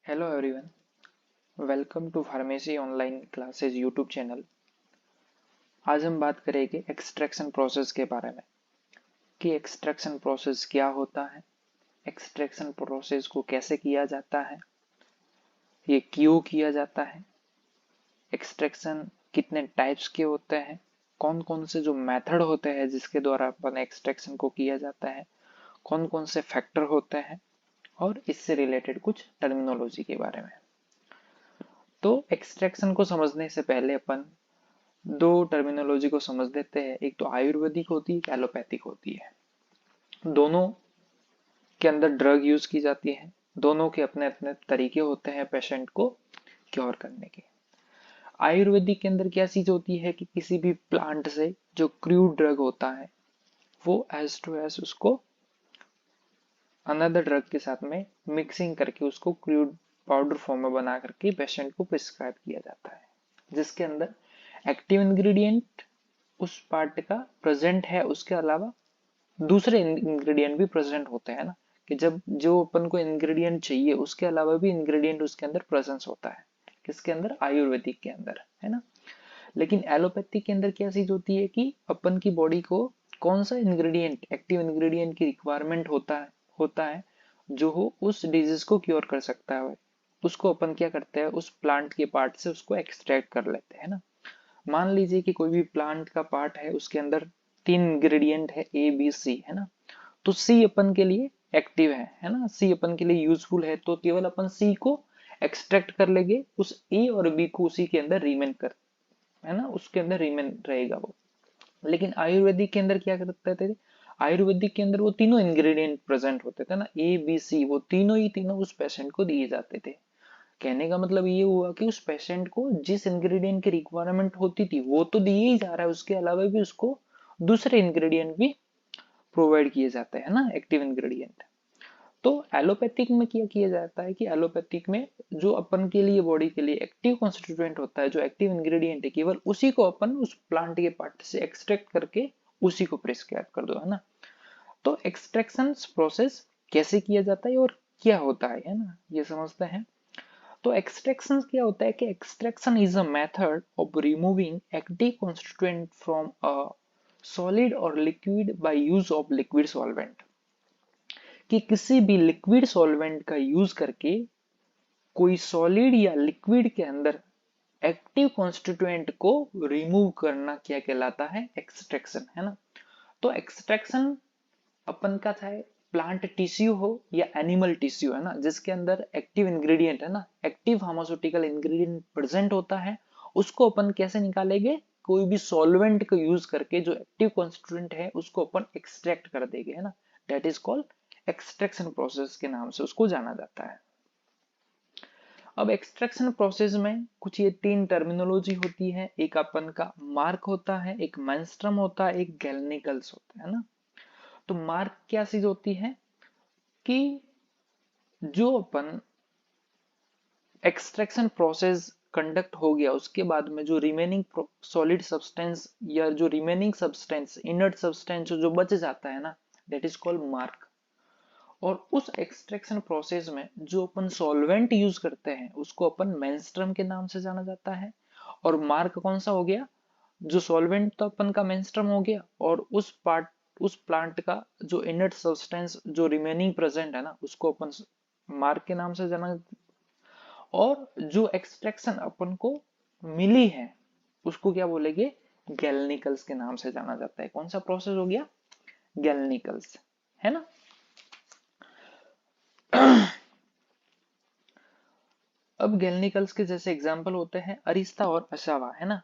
Hello everyone, welcome to pharmacy online classes YouTube channel. आज हम बात करेंगे एक्सट्रैक्शन प्रोसेस के बारे में कि एक्सट्रैक्शन प्रोसेस क्या होता है, एक्सट्रैक्शन प्रोसेस को कैसे किया जाता है, ये क्यों किया जाता है, एक्सट्रैक्शन कितने टाइप्स के होते हैं, कौन कौन से जो मेथड होते हैं जिसके द्वारा अपन एक्सट्रैक्शन को किया जाता है, कौन कौन से फैक्टर होते हैं और इससे रिलेटेड कुछ टर्मिनोलॉजी के बारे में। तो एक्सट्रैक्शन को समझने से पहले अपन दो टर्मिनोलॉजी को समझ लेते हैं। एक तो आयुर्वेदिक होती है, एक एलोपैथिक होती है। दोनों के अंदर ड्रग यूज की जाती है, दोनों के अपने अपने तरीके होते हैं पेशेंट को क्योर करने के। आयुर्वेदिक के अंदर क्या चीज होती है कि किसी भी प्लांट से जो क्रूड ड्रग होता है वो एज टू एज उसको अनदर ड्रग के साथ में मिक्सिंग करके उसको क्रूड पाउडर फॉर्म में बना करके पेशेंट को प्रिस्क्राइब किया जाता है, जिसके अंदर एक्टिव इंग्रेडिएंट उस पार्ट का प्रेजेंट है, उसके अलावा दूसरे इंग्रेडिएंट भी प्रेजेंट होते हैं ना, कि जब जो अपन को इंग्रेडिएंट चाहिए उसके अलावा भी इंग्रेडिएंट उसके अंदर प्रेजेंस होता है, किसके अंदर, आयुर्वेदिक के अंदर, है ना। लेकिन एलोपैथिक के अंदर क्या चीज होती है कि अपन की बॉडी को कौन सा इंग्रेडिएंट, एक्टिव इंग्रेडिएंट की रिक्वायरमेंट होता है जो हो उस डिजीज को क्योर कर सकता है, उसको अपन क्या करते हैं, उस प्लांट के पार्ट से उसको एक्सट्रैक्ट कर लेते हैं ना। मान लीजिए कि कोई भी प्लांट का पार्ट है, उसके अंदर तीन इंग्रेडिएंट है, ए बी सी, है ना। तो सी अपन के लिए एक्टिव है ना, सी अपन के लिए यूजफुल है, तो केवल अपन सी को एक्सट्रैक्ट कर लेंगे, उस ए और बी को उसी के अंदर रिमेन कर, है ना, उसके अंदर रिमेन रहेगा वो। लेकिन आयुर्वेदिक के अंदर क्या करते थे, आयुर्वेदिक के अंदर वो तीनों इंग्रेडिएंट प्रेजेंट होते थे ना, ए बी सी, वो तीनों ही तीनों उस पेशेंट को दिए जाते थे। कहने का मतलब ये हुआ कि उस पेशेंट को जिस इंग्रेडिएंट की रिक्वायरमेंट होती थी वो तो दिए ही जा रहा है, उसके अलावा भी उसको दूसरे इंग्रेडिएंट भी प्रोवाइड किए जाते हैं ना, एक्टिव इंग्रेडिएंट। तो एलोपैथिक में क्या किया जाता है कि एलोपैथिक में जो अपन के लिए बॉडी के लिए एक्टिव कॉन्स्टिट्यूएंट होता है, जो एक्टिव इंग्रेडिएंट है, केवल उसी को अपन उस प्लांट के पार्ट से एक्सट्रैक्ट करके उसी को प्रिस्क्राइब कर दो, है ना। तो एक्सट्रैक्शन प्रोसेस कैसे किया जाता है और क्या होता है ना, ये समझते हैं। तो एक्सट्रैक्शन क्या होता है कि extraction is a method of removing active constituent from a solid और liquid by use of liquid solvent, कि किसी भी लिक्विड सॉल्वेंट का यूज करके कोई सॉलिड या लिक्विड के अंदर एक्टिव कॉन्स्टिट्यूएंट को रिमूव करना क्या कहलाता है, एक्सट्रैक्शन, है ना। तो एक्सट्रैक्शन अपन का चाहे प्लांट टिश्यू हो या एनिमल टिश्यू, है ना, जिसके अंदर एक्टिव इंग्रेडिएंट, है ना, एक्टिव फार्मास्यूटिकल इंग्रेडिएंट प्रेजेंट होता है, उसको अपन कैसे निकालेंगे, कोई भी सॉल्वेंट को यूज करके जो एक्टिव कॉन्स्टिट्यूएंट है उसको अपन एक्सट्रैक्ट कर देंगे, है ना। That is called extraction process के नाम से उसको जाना जाता है। अब एक्सट्रैक्शन प्रोसेस में कुछ ये तीन टर्मिनोलॉजी होती है, एक अपन का मार्क होता है, एक मेंस्ट्रम होता है, एक गैल्निकल्स होता है ना। तो मार्क क्या चीज होती है कि जो अपन एक्सट्रैक्शन प्रोसेस कंडक्ट हो गया उसके बाद में जो रिमेनिंग सॉलिड सब्सटेंस या जो रिमेनिंग सब्सटेंस, इनर्ट सब्सटेंस जो बच जाता है ना, दैट इज कॉल्ड मार्क। और उस एक्सट्रैक्शन प्रोसेस में जो अपन सॉल्वेंट यूज करते हैं उसको अपन मेंस्ट्रम के नाम से जाना जाता है। और मार्क कौन सा हो गया, जो सॉल्वेंट तो अपन का मेंस्ट्रम हो गया, और उस प्लांट का जो इनर्ट सब्सटेंस जो रिमेनिंग प्रेजेंट है ना उसको अपन मार्क के नाम से जाना। और जो एक्सट्रैक्शन अपन को मिली है उसको क्या बोलेंगे, गैल्निकल्स के नाम से जाना जाता है। कौन सा प्रोसेस हो गया, गैल्निकल्स, है ना। अब गैल्निकल्स के जैसे एग्जांपल होते हैं अरिस्ता और अशावा, है ना।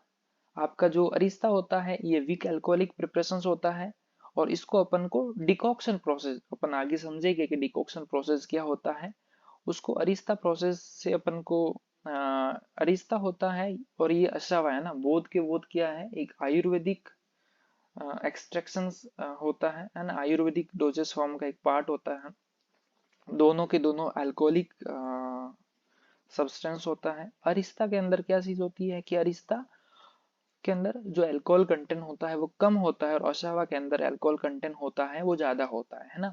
आपका जो अरिस्ता होता है ये वीक अल्कोहलिक प्रिपरेशन होता है, और इसको अपन को डिकॉक्शन प्रोसेस, अपन आगे समझेंगे कि डिकॉक्शन प्रोसेस क्या होता है। उसको अरिस्ता प्रोसेस से अपन को अरिस्ता होता है, और ये अशावा, है ना, बोध के बोध क्या है, एक आयुर्वेदिक एक्सट्रैक्शन होता है ना, आयुर्वेदिक डोजेस फॉर्म का एक पार्ट होता है। दोनों के दोनों अल्कोहलिक सब्सटेंस होता है। अरिस्ता के अंदर क्या चीज होती है कि अरिस्ता के अंदर जो अल्कोहल कंटेंट होता है वो कम होता है, और अशावा के अंदर अल्कोहल कंटेंट होता है वो ज्यादा होता है ना।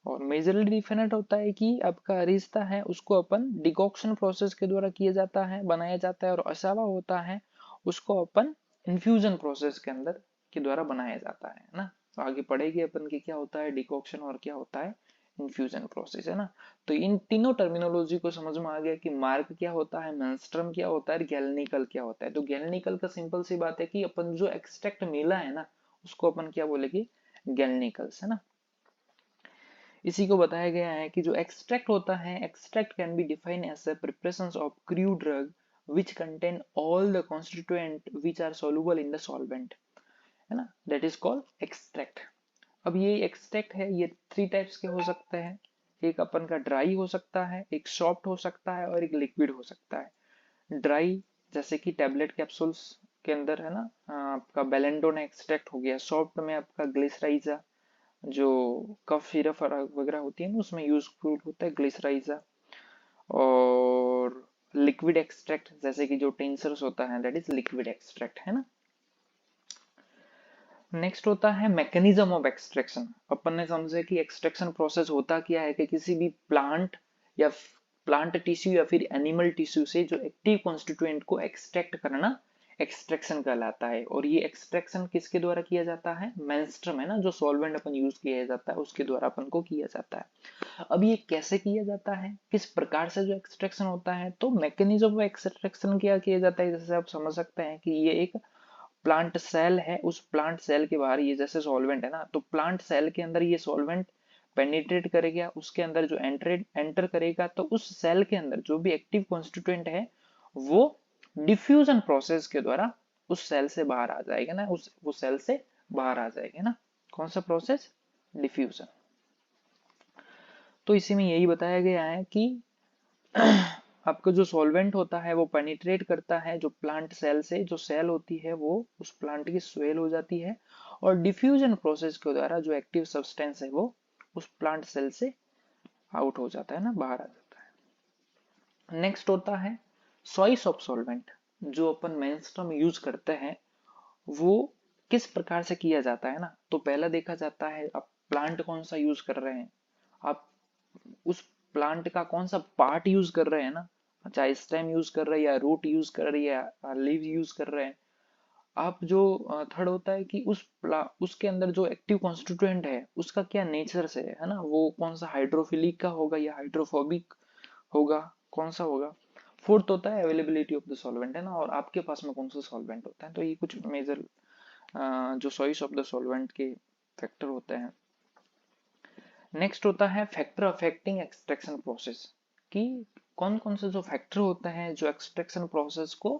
और मेजरली डिफिनेट होता है कि आपका अरिस्ता है उसको अपन डिकॉक्शन प्रोसेस के द्वारा किया जाता है, बनाया जाता है, और असावा होता है उसको अपन इन्फ्यूजन प्रोसेस के अंदर के द्वारा बनाया जाता है ना। तो आगे पढ़ेगी अपन की क्या होता है डिकॉक्शन और क्या होता है इन्फ्यूजन प्रोसेस, है ना। तो इन तीनों टर्मिनोलॉजी को समझ में आ गया कि मार्क क्या होता है, मेंस्ट्रम क्या होता है, गैल्निकल क्या होता है। तो गैल्निकल का सिंपल सी बात है कि अपन जो एक्सट्रैक्ट मिला है ना उसको अपन क्या बोलेंगे, गैल्निकल्स, है ना। इसी को बताया गया है कि जो एक्सट्रैक्ट होता है, extract can be defined as a preparation of crude drug which contain all the constituent which are soluble in the solvent, है ना, that is called extract। अब ये एक्सट्रैक्ट है ये थ्री टाइप्स के हो सकते हैं, एक अपन का ड्राई हो सकता है, एक सॉफ्ट हो सकता है, और एक लिक्विड हो सकता है। ड्राई जैसे कि टेबलेट कैप्सूल्स के अंदर, है ना, आपका बेलेंडोन एक्सट्रैक्ट हो गया। सॉफ्ट में आपका ग्लिसराइजा, जो कफ सिरप वगैरह होती है ना उसमें यूजफुल होता है ग्लिसराइजा। और लिक्विड एक्सट्रैक्ट जैसे कि जो टिंसर्स होता है दैट इज लिक्विड एक्सट्रैक्ट, है ना। नेक्स्ट होता है मैकेनिज्म ऑफ एक्सट्रैक्शन। अपन ने समझे कि एक्सट्रैक्शन प्रोसेस होता क्या है कि किसी भी प्लांट या प्लांट टिश्यू या फिर एनिमल टिश्यू से जो एक्टिव कॉन्स्टिट्यूएंट को एक्सट्रैक्ट करना एक्सट्रैक्शन कहलाता है। और ये एक्सट्रैक्शन किसके द्वारा किया जाता है, मेंस्ट्रम, है ना, जो सॉल्वेंट अपन यूज किया जाता है उसके द्वारा अपन को किया जाता है। अब ये कैसे किया जाता है, किस प्रकार से जो एक्सट्रैक्शन होता है, तो मैकेनिज्म ऑफ एक्सट्रैक्शन क्या किया जाता है, जैसे आप समझ सकते हैं कि ये एक प्लांट सेल है, उस प्लांट सेल के बाहर ये जैसे सॉल्वेंट है ना, तो प्लांट सेल के अंदर ये सॉल्वेंट पेनिट्रेट करेगा, उसके अंदर जो एंटर करेगा तो उस सेल के अंदर जो भी एक्टिव कॉन्स्टिट्यूएंट है वो डिफ्यूजन प्रोसेस के द्वारा उस सेल से बाहर आ जाएगा ना, वो सेल से बाहर आ जाएगा ना। कौन सा प्रोसेस, डिफ्यूजन। तो इसी में यही बताया गया है कि आपका जो सॉल्वेंट होता है वो पेनिट्रेट करता है जो प्लांट सेल से, जो सेल होती है वो उस प्लांट की स्वेल हो जाती है, और डिफ्यूजन प्रोसेस के द्वारा जो एक्टिव सब्सटेंस है वो उस प्लांट सेल से आउट हो जाता है ना, बाहर आ जाता है। नेक्स्ट होता है चॉइस ऑफ सॉल्वेंट। जो अपन मेंस्ट्रम यूज करते हैं वो किस प्रकार से किया जाता है ना, तो पहला देखा जाता है आप प्लांट कौन सा यूज कर रहे हैं, आप उस प्लांट का कौन सा पार्ट यूज कर रहे हैं ना, चाहे स्टेम यूज कर रहे हैं या रूट यूज कर रही है या लीव यूज कर रहे हैं आप। जो थर्ड होता है कि उसके अंदर जो एक्टिव कॉन्स्टिट्यूएंट है उसका क्या नेचर से है ना, वो कौन सा हाइड्रोफिलिक का होगा या हाइड्रोफोबिक होगा, कौन सा होगा। फोर्थ होता है अवेलेबिलिटी ऑफ द सॉल्वेंट, है ना, और आपके पास में कौन सा सॉल्वेंट होता है। तो ये कुछ मेजर जो चॉइस ऑफ द सॉल्वेंट के फैक्टर होते हैं। नेक्स्ट होता है फैक्टर अफेक्टिंग एक्सट्रैक्शन प्रोसेस, कि कौन कौन से जो फैक्टर होते हैं जो एक्सट्रैक्शन प्रोसेस को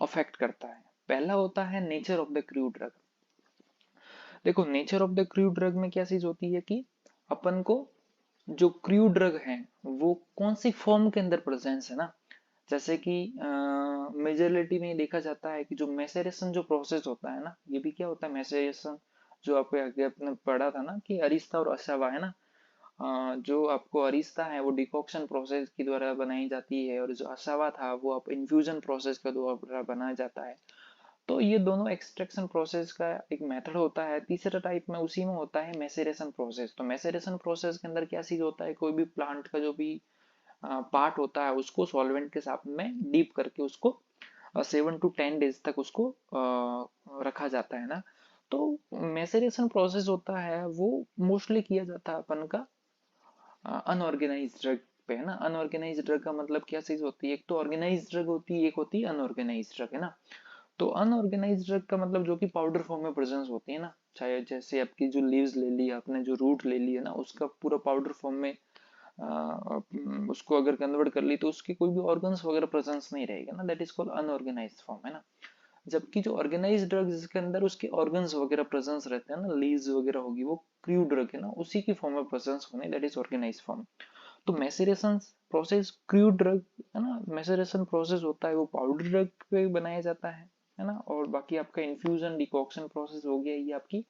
अफेक्ट करता है। पहला होता है nature of the crude drug. देखो nature of the crude drug में क्या चीज होती है कि अपन को जो क्रू ड्रग है वो कौन सी फॉर्म के अंदर प्रेजेंस है ना, जैसे कि मेजोरिटी में देखा जाता है कि जो मैसेरेशन जो प्रोसेस होता है ना, ये भी क्या होता है मैसेरेशन, जो आपको आगे आपने पढ़ा था ना कि अरिस्ता और असावा, है ना। जो आपको अरिस्ता है वो डिकॉक्शन प्रोसेस के द्वारा बनाई जाती है, और जो असावा था वो आप इन्फ्यूजन प्रोसेस के द्वारा बनाया जाता है। तो ये दोनों एक्सट्रैक्शन प्रोसेस का एक मेथड होता है। तीसरा टाइप में उसी में होता है मैसेरेशन प्रोसेस। तो मैसेरेशन प्रोसेस के अंदर क्या चीज होता है, कोई भी प्लांट का जो भी पार्ट होता है उसको सॉल्वेंट के साथ में डीप करके उसको 7 to 10 days तक उसको रखा जाता है ना। तो मैसेरेशन प्रोसेस होता है वो मोस्टली किया जाता है अपन का अनऑर्गेनाइज ड्रग पे, है ना। अनऑर्गेनाइज ड्रग का मतलब क्या चीज होती है, एक तो ऑर्गेनाइज ड्रग होती है, एक होती है अनऑर्गेनाइज ड्रग, है ना। तो अनऑर्गेनाइज ड्रग का मतलब जो कि पाउडर फॉर्म में प्रेजेंस होती है ना, चाहे जैसे आपकी जो लीव्स ले ली आपने, जो रूट ले ली है ना, उसका पूरा पाउडर फॉर्म में उसको अगर कन्वर्ट कर ली तो उसके कोई भी ऑर्गन्स वगैरह प्रेजेंस नहीं रहेगा ना, that is called unorganize form, है ना। जबकि जो ऑर्गेनाइज ड्रग जिसके अंदर उसके ऑर्गन्स वगैरह प्रेजेंस रहते हैं ना, लीव्स वगैरह होगी, वो क्रू ड्रग है ना, उसी की फॉर्म में प्रेजेंस होने, दैट इज ऑर्गेनाइज फॉर्म। तो मैसेरेशन प्रोसेस क्रू ड्रग, है ना, मैसेरेशन प्रोसेस होता है वो पाउडर ड्रग पे बनाया जाता है ना। और बाकी आपका इन्फ्यूजन डिकॉक्शन प्रोसेस हो गया, ये आपकी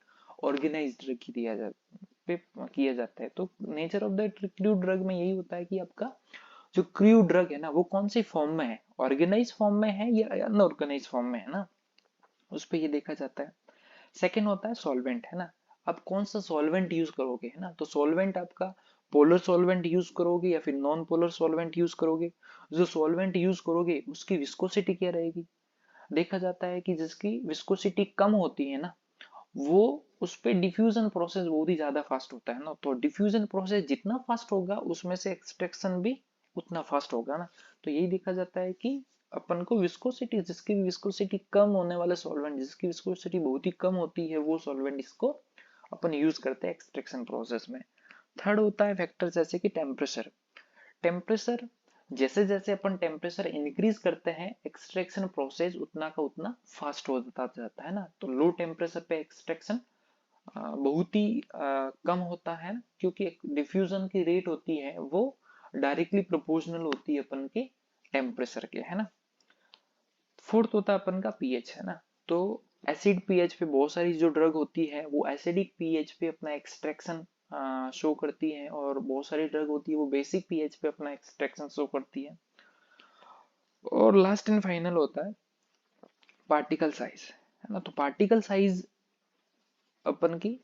ऑर्गेनाइज ड्रग की दिया जाता पे किया जाता है। तो nature of the crude drug में यही होता है कि आपका जो क्रू ड्रग है ना वो कौन सी फॉर्म में है, ऑर्गेनाइज फॉर्म में है या अनऑर्गेनाइज फॉर्म में है ना, उस पे ये देखा जाता है। सेकेंड होता है सॉल्वेंट, है ना। आप कौन सा सॉल्वेंट यूज करोगे, है ना। तो सॉल्वेंट आपका पोलर सॉल्वेंट यूज करोगे या फिर नॉन पोलर सॉल्वेंट यूज करोगे। जो सॉल्वेंट यूज करोगे उसकी विस्कोसिटी क्या रहेगी। देखा जाता है कि जिसकी विस्कोसिटी कम होती है ना, वो उस पे डिफ्यूजन प्रोसेस बहुत ही ज्यादा फास्ट होता है ना। तो डिफ्यूजन प्रोसेस जितना फास्ट होगा उसमें से एक्सट्रैक्शन भी उतना फास्ट होगा ना। तो यही देखा जाता है कि अपन को विस्कोसिटी, जिसकी विस्कोसिटी कम होने वाले सॉल्वेंट, जिसकी विस्कोसिटी बहुत ही कम होती है, वो सॉल्वेंट इसको अपन यूज करते हैं एक्सट्रैक्शन प्रोसेस में। थर्ड होता है फैक्टर जैसे कि टेम्परेचर। टेम्परेचर, जैसे जैसे अपन टेम्परेचर इंक्रीज करते हैं एक्सट्रैक्शन प्रोसेस उतना का उतना फास्ट होता जाता है ना। तो लो टेम्परेचर पे एक्सट्रैक्शन बहुत ही कम होता है, क्योंकि डिफ्यूजन की रेट होती है वो डायरेक्टली प्रोपोर्शनल होती है अपन के टेम्परेचर के, है ना। फोर्थ होता है अपन का पीएच, है ना। तो एसिड पीएच पे बहुत सारी जो ड्रग होती है वो एसिडिक पीएच पे अपना एक्सट्रैक्शन शो करती है, और बहुत सारी ड्रग होती है वो बेसिक पीएच पे अपना एक्सट्रैक्शन शो करती है। और लास्ट एंड फाइनल होता है पार्टिकल साइज, है ना। तो पार्टिकल साइज अपन की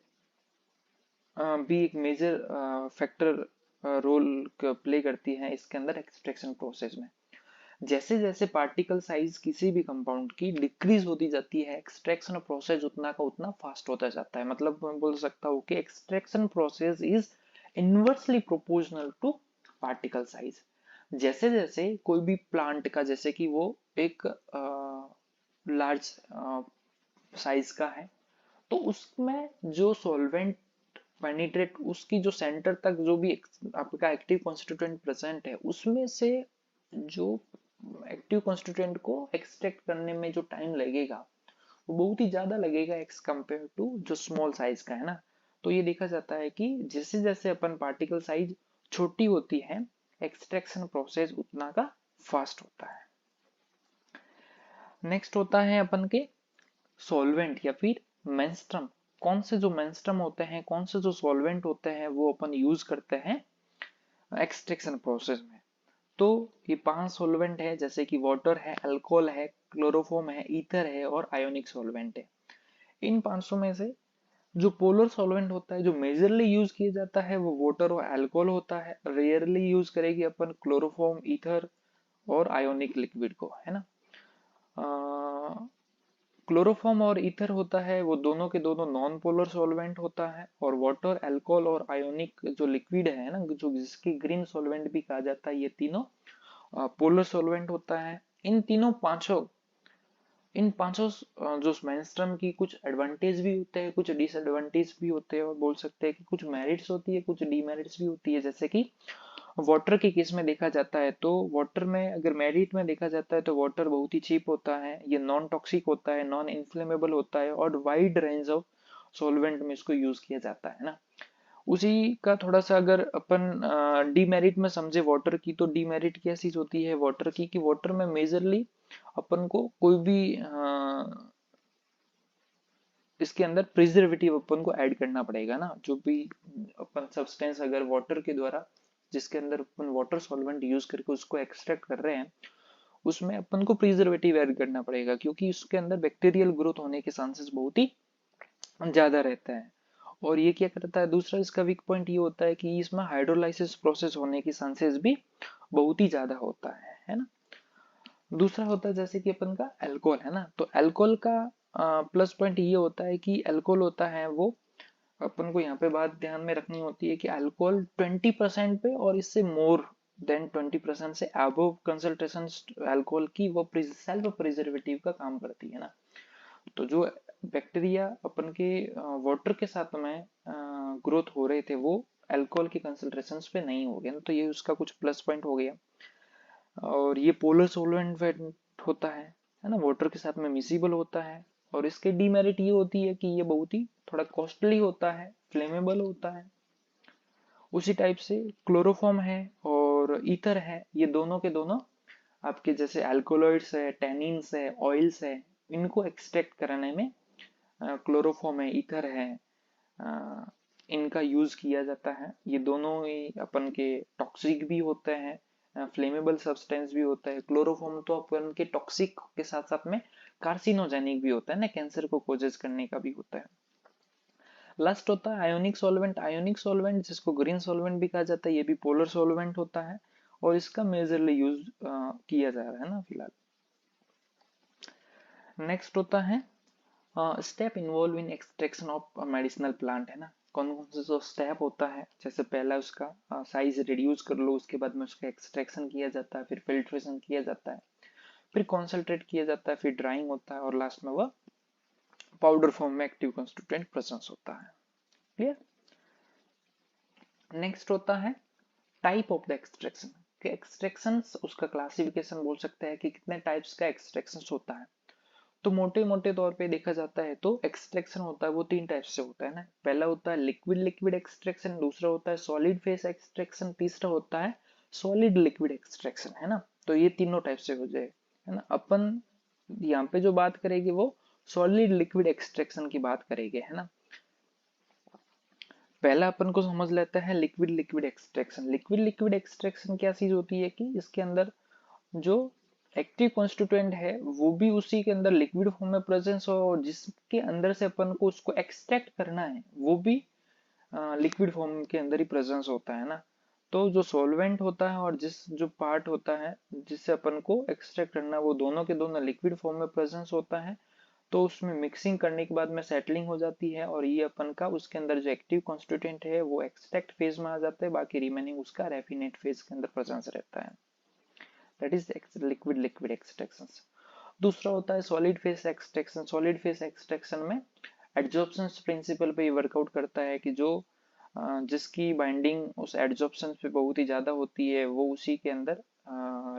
भी एक मेजर फैक्टर रोल प्ले करती है इसके अंदर एक्सट्रैक्शन प्रोसेस में। जैसे जैसे पार्टिकल साइज किसी भी कंपाउंड की डिक्रीज होती जाती है, एक्सट्रैक्शन प्रोसेस उतना का उतना फास्ट होता जाता है। मतलब मैं बोल सकता हूँ कि extraction process is inversely proportional to particle size. जैसे जैसे कोई भी प्लांट का, जैसे कि वो एक लार्ज साइज का है, तो उसमें जो सॉल्वेंट पेनिट्रेट, उसकी जो सेंटर तक जो भी आपका एक्टिव कॉन्स्टिट्यूएंट प्रेजेंट है, उसमें से जो एक्टिव कॉन्स्टिट्यूएंट को एक्सट्रैक्ट करने में जो टाइम लगेगा वो बहुत ही ज्यादा लगेगा एक्स कंपेयर टू जो स्मॉल साइज का, है ना। तो ये देखा जाता है कि जैसे जैसे अपन पार्टिकल साइज छोटी होती है एक्सट्रैक्शन प्रोसेस उतना का फास्ट होता है। नेक्स्ट होता है अपन के सॉल्वेंट या फिर मेंस्ट्रम। कौन से जो मेंस्ट्रम होते हैं, कौन से जो सॉल्वेंट होते हैं वो अपन यूज करते हैं एक्सट्रैक्शन प्रोसेस में। तो ये 5 सॉल्वेंट है, जैसे कि वाटर है, अल्कोहल है, क्लोरोफॉर्म है, ईथर है और आयोनिक सॉल्वेंट है। इन 500 में से जो पोलर सॉल्वेंट होता है, जो मेजरली यूज किया जाता है, वो वाटर और अल्कोहल होता है। रेयरली यूज करेगी अपन क्लोरोफॉर्म, ईथर और आयोनिक लिक्विड को, है ना। क्लोरोफॉर्म और ईथर होता है वो दोनों के दोनों नॉन पोलर सॉल्वेंट होता है, और वाटर, अल्कोहल और आयोनिक जो लिक्विड है ना, जो जिसकी ग्रीन सॉल्वेंट भी कहा जाता है, ये तीनों पोलर सॉल्वेंट होता है। इन पांचों जो मेंस्ट्रम की कुछ एडवांटेज भी होते हैं, कुछ डिसएडवांटेज भी होते हैं, और बोल सकते हैं कि कुछ मेरिट्स होती है, कुछ डीमेरिट्स भी होती है। जैसे कि वाटर के केस में देखा जाता है, तो वाटर में अगर मेरिट में देखा जाता है तो वाटर बहुत ही चीप होता है, ये नॉन टॉक्सिक होता है, नॉन इन्फ्लेमेबल होता है, और वाइड रेंज ऑफ सॉल्वेंट में इसको यूज किया जाता है ना। उसी का थोड़ा सा अगर अपन डीमेरिट में समझे वाटर की, तो डीमेरिट क्या चीज होती है वाटर की, कि वाटर में मेजरली अपन को कोई भी इसके अंदर प्रिजर्वेटिव अपन को ऐड करना पड़ेगा ना। जो भी अपन सब्सटेंस अगर वाटर के द्वारा, जिसके अंदर अपन वाटर सॉल्वेंट यूज करके उसको एक्सट्रैक्ट कर रहे हैं, उसमें अपन को प्रिजर्वेटिव ऐड करना पड़ेगा, क्योंकि उसके अंदर बैक्टीरियल ग्रोथ होने के चांसेस बहुत ही ज्यादा रहता है। और ये क्या करता है, दूसरा इसका वीक पॉइंट ये होता है कि इसमें हाइड्रोलाइसिस प्रोसेस होने की चांसेस भी बहुत ही ज्यादा होता है ना। दूसरा होता है जैसे कि अपन का अल्कोहल, है ना। तो अल्कोहल का प्लस पॉइंट ये होता है कि अल्कोहल होता है वो, अपन को यहाँ पे बात ध्यान में रखनी होती है कि अल्कोहल 20% पे और इससे मोर देन 20% से अबव कंसंट्रेशन अल्कोहल की वो सेल्फ प्रिजर्वेटिव का काम करती है ना। तो जो बैक्टीरिया अपन के वाटर के साथ में ग्रोथ हो रहे थे वो अल्कोहल की कंसंट्रेशंस पे नहीं हो गए ना। तो ये उसका कुछ प्लस पॉइंट हो गया। और ये पोलर सॉल्वेंट होता है ना, वाटर के साथ में मिसिबल होता है। और इसके डीमेरिट ये होती है कि ये बहुत ही थोड़ा कॉस्टली होता है, फ्लेमेबल होता है। उसी टाइप से क्लोरोफॉर्म है और ईथर है, ये दोनों के दोनों आपके जैसे अल्कोलॉइड्स है, टेनिन्स है, ऑयल्स है, इनको एक्सट्रैक्ट कराने में क्लोरोफॉर्म है, ईथर है, इनका यूज किया जाता है। ये दोनों ही अपन के टॉक्सिक भी होते हैं, फ्लेमेबल सब्सटेंस भी होता है। क्लोरोफॉर्म तो अपन के टॉक्सिक के साथ साथ में कार्सिनोजेनिक भी होता है ना, कैंसर को कोजेस करने का भी होता है। लास्ट होता है आयोनिक सॉल्वेंट। आयोनिक सॉल्वेंट जिसको ग्रीन सॉल्वेंट भी कहा जाता है, ये भी पोलर सॉल्वेंट होता है और इसका मेजरली यूज किया जा रहा है ना फिलहाल। नेक्स्ट होता है step involve in extraction of medicinal plant, है ना। कौन कौन से जो स्टेप होता है, जैसे पहला उसका साइज रिड्यूस कर लो, उसके बाद में उसका एक्सट्रैक्शन किया जाता है, फिर फिल्ट्रेशन किया जाता है, फिर कॉन्सेंट्रेट किया जाता है, फिर ड्राइंग होता है और लास्ट में वह पाउडर फॉर्म में एक्टिव कॉन्स्टिट्यूएंट प्रेजेंस होता है। क्लियर। नेक्स्ट होता है type of the extraction. Extraction उसका क्लासिफिकेशन बोल सकते हैं कि कितने टाइप्स का एक्सट्रैक्शन होता है। तो मोटे मोटे तौर पे देखा जाता है तो एक्सट्रैक्शन होता है वो तीन टाइप से होता है ना। पहला होता है लिक्विड लिक्विड एक्सट्रैक्शन, दूसरा होता है सॉलिड फेस एक्सट्रैक्शन, तीसरा होता है सॉलिड लिक्विड एक्सट्रैक्शन, है ना। तो ये तीनों टाइप से हो जाए, है ना। अपन यहाँ पे जो बात करेंगे वो सॉलिड लिक्विड एक्सट्रैक्शन की बात करेंगे, है ना। पहला अपन को समझ लेते हैं liquid liquid extraction. Liquid liquid extraction क्या चीज होती है कि इसके अंदर जो एक्टिव कॉन्स्टिट्यूएंट है वो भी उसी के अंदर लिक्विड फॉर्म में प्रेजेंस हो और जिसके अंदर से अपन को उसको एक्सट्रैक्ट करना है वो भी लिक्विड फॉर्म के अंदर ही प्रेजेंस होता है ना। तो जो सॉल्वेंट होता है और जिस जो पार्ट होता है जिससे अपन को एक्सट्रैक्ट करना, वो दोनों के दोनों लिक्विड फॉर्म में प्रेजेंस होता है। तो उसमें मिक्सिंग करने के बाद में सेटलिंग हो जाती है और ये अपन का उसके अंदर जो एक्टिव कॉन्स्टिट्यूएंट है वो एक्सट्रैक्ट फेज में आ जाता है, बाकी रिमेनिंग उसका रैफिनेट फेज के अंदर प्रेजेंस रहता है। That is liquid liquid extraction. दूसरा होता है solid phase extraction. Solid phase extraction में एडजॉर्प्शन प्रिंसिपल पे वर्कआउट करता है कि जो जिसकी बाइंडिंग उस एडजॉर्प्शन पे बहुत ही ज्यादा होती है वो उसी के अंदर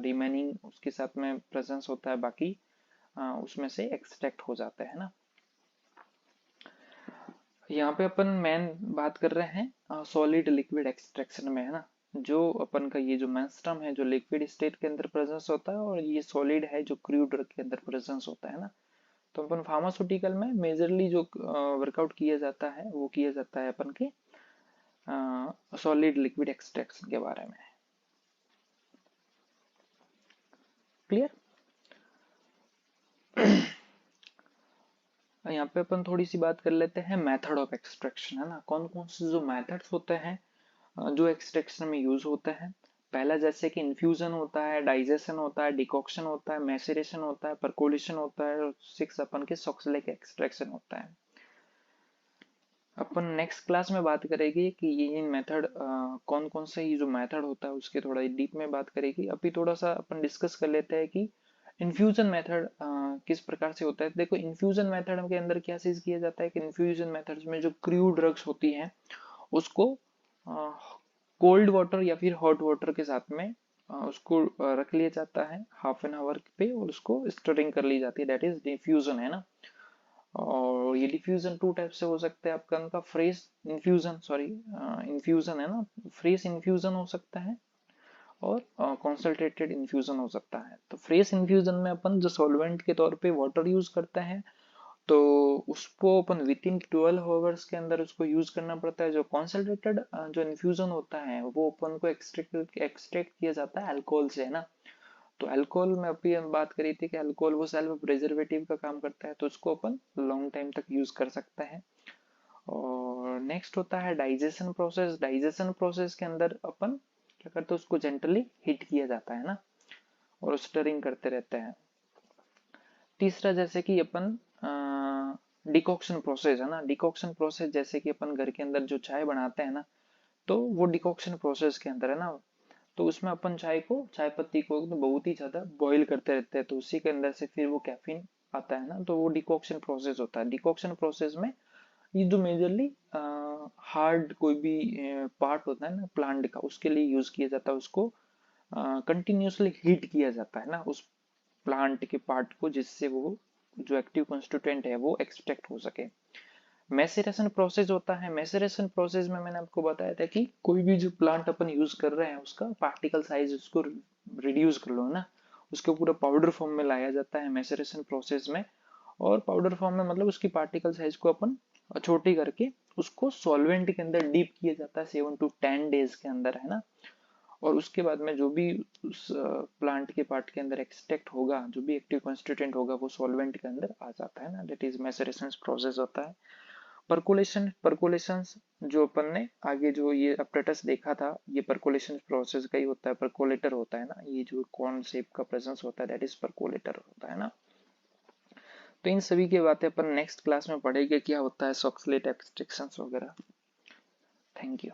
रिमेनिंग उसके साथ में प्रेजेंस होता है, बाकी उसमें से एक्सट्रैक्ट हो जाता है ना। यहाँ पे अपन मेन बात कर रहे हैं सॉलिड लिक्विड एक्सट्रैक्शन में, है ना। जो अपन का ये जो मेंस्ट्रम है जो लिक्विड स्टेट के अंदर प्रेजेंस होता है और ये सॉलिड है जो क्रूड के अंदर प्रेजेंस होता है ना। तो अपन फार्मास्यूटिकल में मेजरली जो वर्कआउट किया जाता है वो किया जाता है अपन के सॉलिड लिक्विड एक्सट्रैक्शन के बारे में। क्लियर। यहाँ पे अपन थोड़ी सी बात कर लेते हैं मेथड ऑफ एक्सट्रैक्शन, है ना। कौन कौन से जो मेथड्स होते हैं जो एक्सट्रैक्शन में यूज होता है। पहला जैसे कि इन्फ्यूजन होता है, डाइजेशन होता है, डिकॉक्शन होता है, मैसेरेशन होता है, परकोलेशन होता है और 6 अपन के सॉक्सलेक एक्सट्रैक्शन होता है। अपन नेक्स्ट क्लास में बात करेंगे कि ये मेथड कौन कौन से ये जो मेथड होता है उसके थोड़ा डीप में बात करेगी। अभी थोड़ा सा अपन डिस्कस कर लेते हैं कि इन्फ्यूजन मेथड किस प्रकार से होता है। देखो इन्फ्यूजन मेथड के अंदर क्या चीज किया जाता है कि इन्फ्यूजन मेथड्स में जो क्रूड ड्रग्स होती हैं उसको कोल्ड वाटर या फिर हॉट वाटर के साथ में उसको रख लिया जाता है हाफ एन आवर पे और उसको स्टरिंग कर ली जाती है, दैट इज डिफ्यूजन, है ना। और ये डिफ्यूजन टू टाइप से हो सकता है आपका उनका फ्रेश इन्फ्यूजन, सॉरी इन्फ्यूजन, है ना। फ्रेश इन्फ्यूजन हो सकता है और कॉन्सनट्रेटेड इन्फ्यूजन हो सकता है। तो फ्रेश इन्फ्यूजन में अपन जो सॉल्वेंट के तौर पे वाटर यूज करते हैं तो उसको अपन विद इन 12 आवर्स के अंदर उसको यूज करना पड़ता है। जो कॉन्सनट्रेटेड जो इन्फ्यूजन होता है वो अपन को एक्सट्रैक्ट किया जाता है अल्कोहल से, है ना। तो अल्कोहल में अभी हम बात करी थी कि अल्कोहल वो सेल्फ प्रिजर्वेटिव का काम करता है तो उसको अपन लॉन्ग टाइम तक यूज कर सकते हैं। और नेक्स्ट होता है डाइजेशन प्रोसेस। डाइजेशन प्रोसेस के अंदर अपन क्या करते हैं उसको जेंटली हीट किया जाता है ना और स्टरिंग करते रहते हैं। तीसरा जैसे कि अपन डिकॉक्शन प्रोसेस, है ना। डिकॉक्शन प्रोसेस जैसे कि अपन घर के अंदर जो चाय बनाते हैं ना तो वो डिकॉक्शन प्रोसेस के अंदर, है ना। तो उसमें अपन चाय पत्ती को तो बहुत ही ज्यादा बॉईल करते रहते हैं तो उसी के अंदर से फिर वो कैफीन आता है ना, तो वो डिकॉक्शन प्रोसेस होता है। डिकॉक्शन प्रोसेस में ये जो मेजरली हार्ड कोई भी पार्ट होता है ना प्लांट का उसके लिए यूज किया जाता है, उसको कंटिन्यूसली हीट किया जाता है ना उस प्लांट के पार्ट को, जिससे वो जो एक्टिव कॉन्स्टिट्यूएंट है वो एक्सट्रैक्ट हो सके। मैसेरेशन प्रोसेस होता है। मैसेरेशन प्रोसेस में मैंने आपको बताया था कि कोई भी जो प्लांट अपन यूज कर रहे हैं उसका पार्टिकल साइज उसको रिड्यूस कर लो ना, उसको पूरा पाउडर फॉर्म में लाया जाता है मैसेरेशन प्रोसेस में। और पाउडर फॉर्म में मतलब उसकी पार्टिकल साइज को अपन छोटी करके उसको सॉल्वेंट के अंदर डीप किया जाता है 7 to 10 डेज के अंदर, है ना। और उसके बाद में जो भी उस प्लांट के पार्ट के अंदर एक्सट्रैक्ट होगा, जो भी एक्टिव कॉन्स्टिट्यूएंट होगा वो सॉल्वेंट के अंदर आ जाता है ना, दैट इज मैसेरेशन प्रोसेस होता है। परकोलेशन जो अपन ने आगे जो ये अपरेटस देखा था, ये परकोलेशन प्रोसेस का ही होता है, परकोलेटर होता है ना, ये जो कॉर्न शेप का प्रेजेंस होता है दैट इज परकोलेटर होता है ना। तो इन सभी की बातें अपन नेक्स्ट क्लास में पढ़ेंगे, क्या होता है सॉक्सलेट एक्सट्रैक्शंस वगैरह। Thank you.